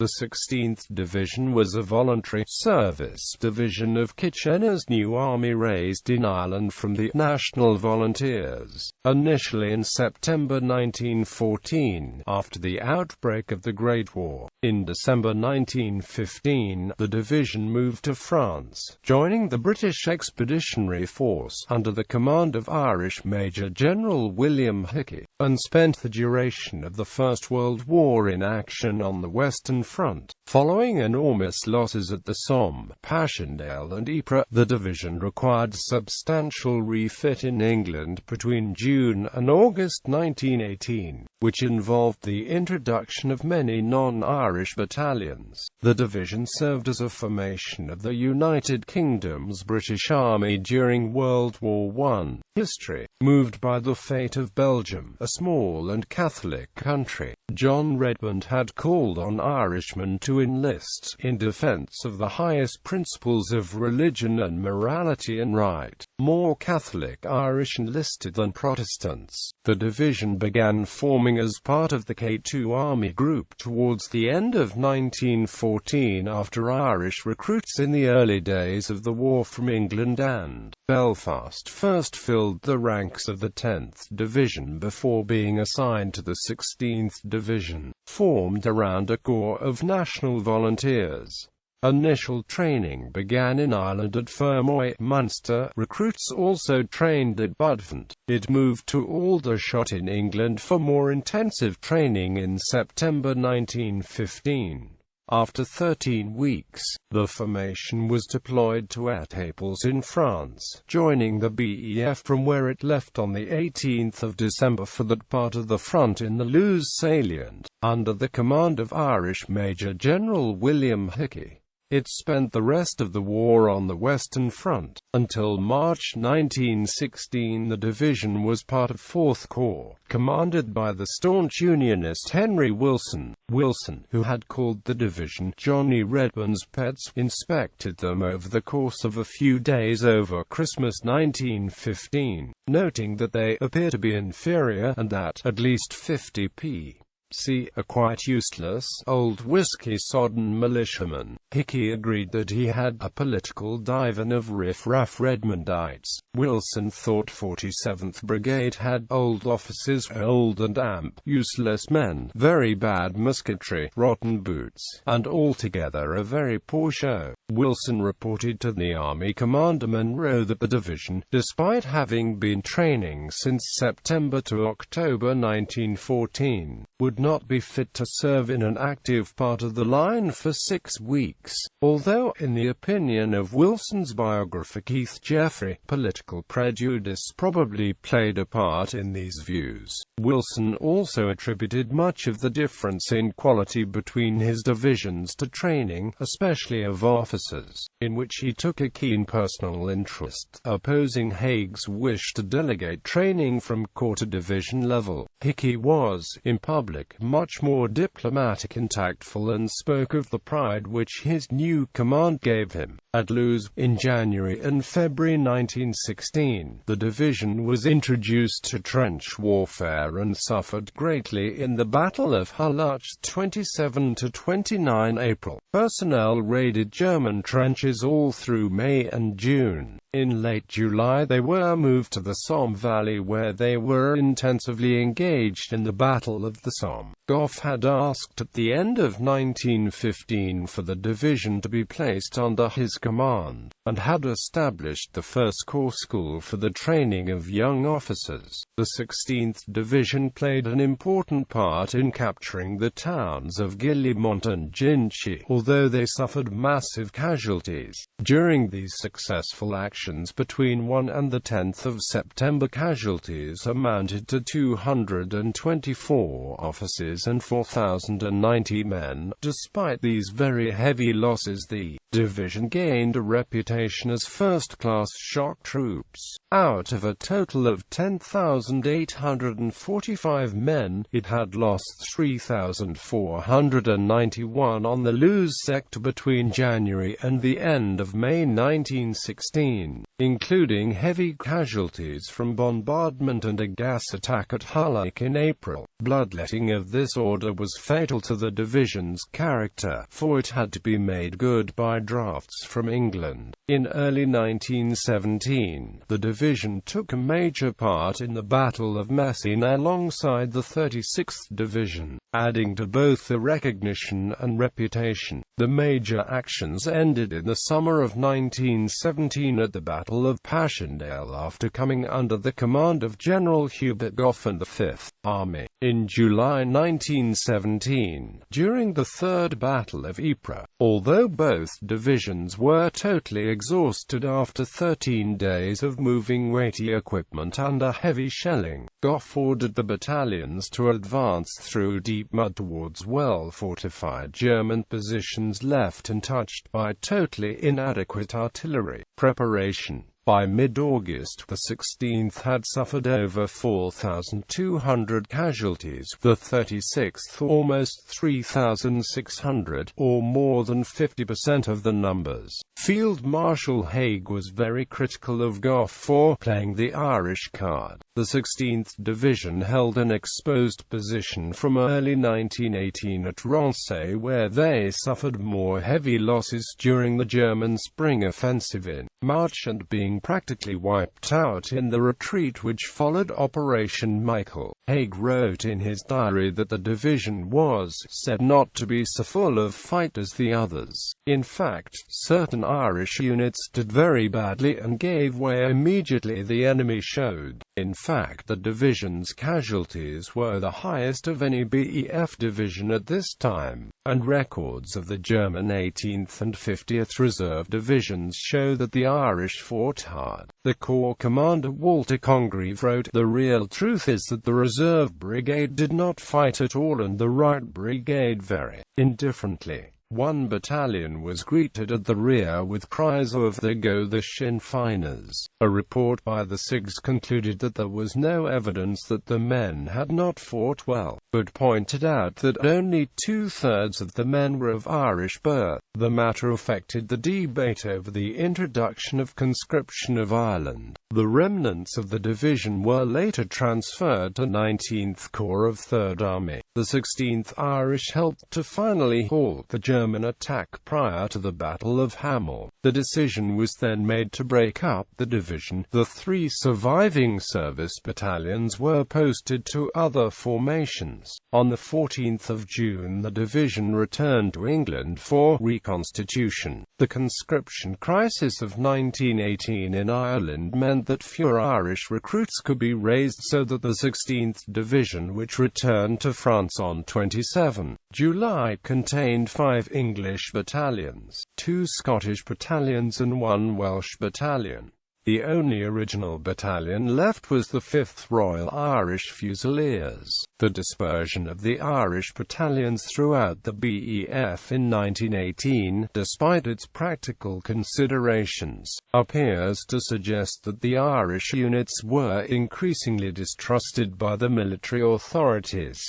The 16th Division was a voluntary service division of Kitchener's new army raised in Ireland from the National Volunteers. Initially in September 1914, after the outbreak of the Great War, in December 1915, the division moved to France, joining the British Expeditionary Force under the command of Irish Major General William Hickie, and spent the duration of the First World War in action on the Western Front. Following enormous losses at the Somme, Passchendaele and Ypres, the division required substantial refit in England between June and August 1918, which involved the introduction of many non-Irish battalions. The division served as a formation of the United Kingdom's British Army during World War I. History. Moved by the fate of Belgium, a small and Catholic country, John Redmond had called on Irishmen to enlist in defense of the highest principles of religion and morality and right. More Catholic Irish enlisted than Protestants. The division began forming as part of the K2 Army Group towards the end of 1914 after Irish recruits in the early days of the war from England and Belfast first filled the ranks of the 10th Division before being assigned to the 16th Division, formed around a corps of National Volunteers. Initial training began in Ireland at Fermoy, Munster. Recruits also trained at Budfont. It moved to Aldershot in England for more intensive training in September 1915. After 13 weeks, the formation was deployed to Étaples in France, joining the BEF from where it left on the 18th of December for that part of the front in the Loos salient, under the command of Irish Major General William Hickie. It spent the rest of the war on the Western Front. Until March 1916 the division was part of 4th Corps, commanded by the staunch Unionist Henry Wilson. Wilson, who had called the division Johnny Redmond's pets, inspected them over the course of a few days over Christmas 1915, noting that they appear to be inferior and that at least 50 p. C. a quite useless, old whiskey-sodden militiaman. Hickie agreed that he had a political divan of riff-raff Redmondites. Wilson thought 47th Brigade had old officers, old and damp, useless men, very bad musketry, rotten boots, and altogether a very poor show. Wilson reported to the Army Commander Monroe that the division, despite having been training since September to October 1914, would not be fit to serve in an active part of the line for 6 weeks. Although, in the opinion of Wilson's biographer Keith Jeffrey, political prejudice probably played a part in these views. Wilson also attributed much of the difference in quality between his divisions to training, especially of officers, in which he took a keen personal interest, opposing Haig's wish to delegate training from corps to division level. Hickie was, in public, much more diplomatic and tactful and spoke of the pride which his new command gave him. At Loos, in January and February 1916, the division was introduced to trench warfare and suffered greatly in the Battle of Hulluch 27–29 April. Personnel raided German trenches all through May and June. In late July they were moved to the Somme Valley where they were intensively engaged in the Battle of the Somme. Gough had asked at the end of 1915 for the division to be placed under his command, and had established the 1st Corps School for the training of young officers. The 16th Division played an important part in capturing the towns of Guillemont and Ginchy, although they suffered massive casualties. During these successful actions between 1 and the 10th of September, casualties amounted to 224 officers and 4,090 men. Despite these very heavy losses, the division gained gained a reputation as first-class shock troops. Out of a total of 10,845 men, it had lost 3,491 on the Loos sector between January and the end of May 1916, including heavy casualties from bombardment and a gas attack at Hickie in April. Bloodletting of this order was fatal to the division's character, for it had to be made good by drafts from England. In early 1917, the division took a major part in the Battle of Messines alongside the 36th Division, adding to both the recognition and reputation. The major actions ended in the summer of 1917 at the Battle of Passchendaele after coming under the command of General Hubert Gough and the 5th Army. In July 1917, during the Third Battle of Ypres, although both divisions were totally exhausted after 13 days of moving weighty equipment under heavy shelling, Gough ordered the battalions to advance through deep mud towards well-fortified German positions left untouched by totally inadequate artillery preparation. By mid-August, the 16th had suffered over 4,200 casualties, the 36th almost 3,600, or more than 50% of the numbers. Field Marshal Haig was very critical of Gough for playing the Irish card. The 16th Division held an exposed position from early 1918 at Rancé, where they suffered more heavy losses during the German spring offensive in March and being practically wiped out in the retreat which followed Operation Michael. Haig wrote in his diary that the division was said not to be so full of fight as the others. In fact, certain Irish units did very badly and gave way immediately the enemy showed. In fact, the division's casualties were the highest of any BEF division at this time, and records of the German 18th and 50th Reserve Divisions show that the Irish fought hard. The Corps commander Walter Congreve wrote, "The real truth is that the Reserve Brigade did not fight at all and the Right Brigade very indifferently. One battalion was greeted at the rear with cries of 'There go the Sinn Feiners.'" A report by the SIGs concluded that there was no evidence that the men had not fought well, but pointed out that only 2/3 of the men were of Irish birth. The matter affected the debate over the introduction of conscription of Ireland. The remnants of the division were later transferred to 19th Corps of 3rd Army. The 16th Irish helped to finally halt the German attack prior to the Battle of Hamel. The decision was then made to break up the division. The 3 surviving service battalions were posted to other formations. On the 14th of June the division returned to England for reconstitution. The conscription crisis of 1918 in Ireland meant that fewer Irish recruits could be raised, so that the 16th Division, which returned to France on 27 July, contained 5 English battalions, 2 Scottish battalions and 1 Welsh battalion. The only original battalion left was the 5th Royal Irish Fusiliers. The dispersion of the Irish battalions throughout the BEF in 1918, despite its practical considerations, appears to suggest that the Irish units were increasingly distrusted by the military authorities.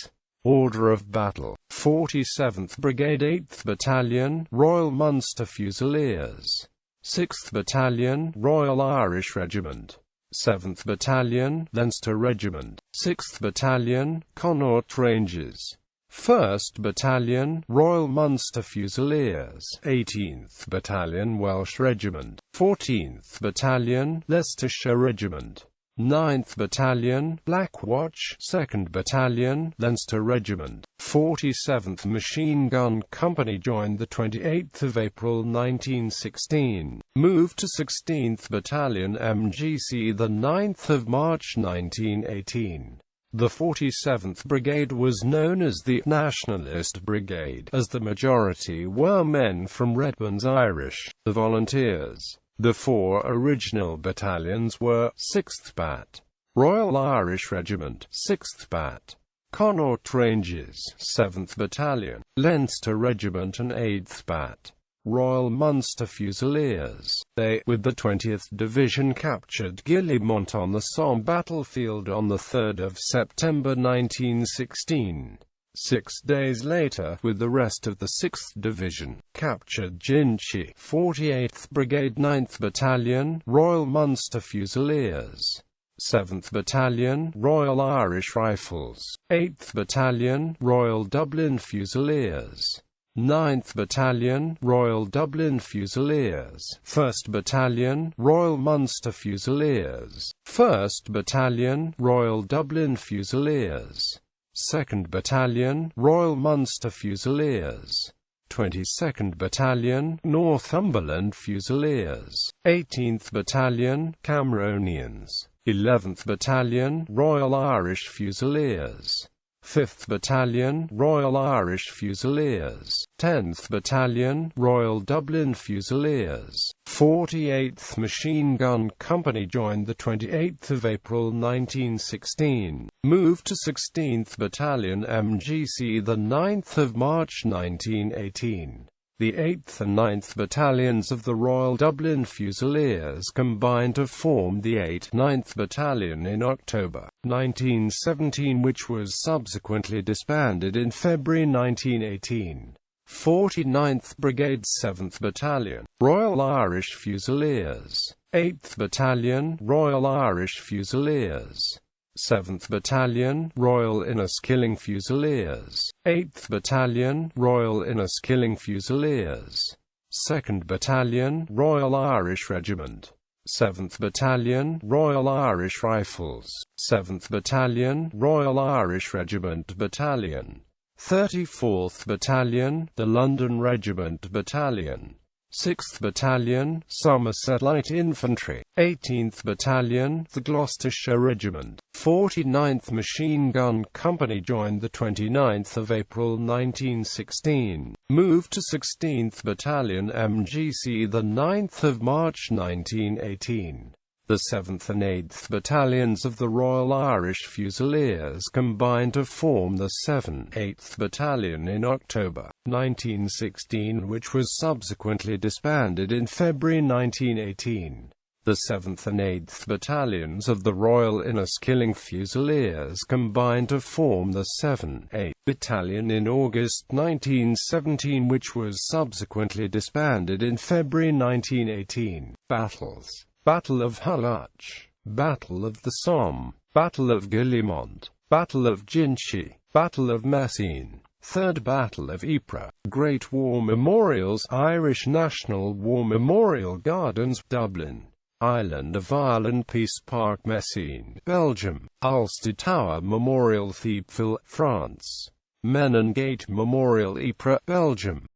Order of battle: 47th Brigade, 8th Battalion, Royal Munster Fusiliers. 6th Battalion, Royal Irish Regiment. 7th Battalion, Leinster Regiment. 6th Battalion, Connaught Rangers. 1st Battalion, Royal Munster Fusiliers. 18th Battalion, Welsh Regiment. 14th Battalion, Leicestershire Regiment. 9th Battalion, Black Watch. 2nd Battalion, Leinster Regiment. 47th Machine Gun Company joined the 28th of April 1916. Moved to 16th Battalion MGC the 9th of March 1918. The 47th Brigade was known as the Nationalist Brigade, as the majority were men from Redmond's Irish, the Volunteers. The 4 original battalions were 6th Bat, Royal Irish Regiment, 6th Bat, Connaught Rangers, 7th Battalion, Leinster Regiment and 8th Bat, Royal Munster Fusiliers. They, with the 20th Division, captured Guillemont on the Somme battlefield on 3 September 1916. 6 days later, with the rest of the 6th Division, captured Ginchy. 48th Brigade 9th Battalion, Royal Munster Fusiliers. 7th Battalion, Royal Irish Rifles. 8th Battalion, Royal Dublin Fusiliers. 9th Battalion, Royal Dublin Fusiliers. 1st Battalion, Royal Munster Fusiliers. 1st Battalion, Royal Dublin Fusiliers. 2nd Battalion, Royal Munster Fusiliers. 22nd Battalion, Northumberland Fusiliers. 18th Battalion, Cameronians. 11th Battalion, Royal Irish Fusiliers. 5th Battalion, Royal Irish Fusiliers. 10th Battalion, Royal Dublin Fusiliers. 48th Machine Gun Company joined the 28th of April 1916. Moved to 16th Battalion MGC the 9th of March 1918. The 8th and 9th Battalions of the Royal Dublin Fusiliers combined to form the 8th 9th Battalion in October 1917, which was subsequently disbanded in February 1918. 49th Brigade 7th Battalion, Royal Irish Fusiliers. 8th Battalion, Royal Irish Fusiliers. 7th Battalion, Royal Inniskilling Fusiliers. 8th Battalion, Royal Inniskilling Fusiliers. 2nd Battalion, Royal Irish Regiment. 7th Battalion, Royal Irish Rifles. 7th Battalion, Royal Irish Regiment Battalion. 34th Battalion, the London Regiment Battalion. 6th Battalion, Somerset Light Infantry. 18th Battalion, the Gloucestershire Regiment. 49th Machine Gun Company joined the 29th of April 1916. Moved to 16th Battalion MGC the 9th of March 1918. The 7th and 8th Battalions of the Royal Irish Fusiliers combined to form the 7th Battalion in October 1916, which was subsequently disbanded in February 1918. The 7th and 8th Battalions of the Royal Inniskilling Fusiliers combined to form the 7th Battalion in August 1917, which was subsequently disbanded in February 1918. Battles: Battle of Hulluch, Battle of the Somme, Battle of Guillemont, Battle of Ginchy, Battle of Messines, Third Battle of Ypres, Great War Memorials, Irish National War Memorial Gardens, Dublin, Island of Ireland Peace Park, Messines, Belgium, Ulster Tower Memorial, Thiepval, France, Meningate Memorial, Ypres, Belgium.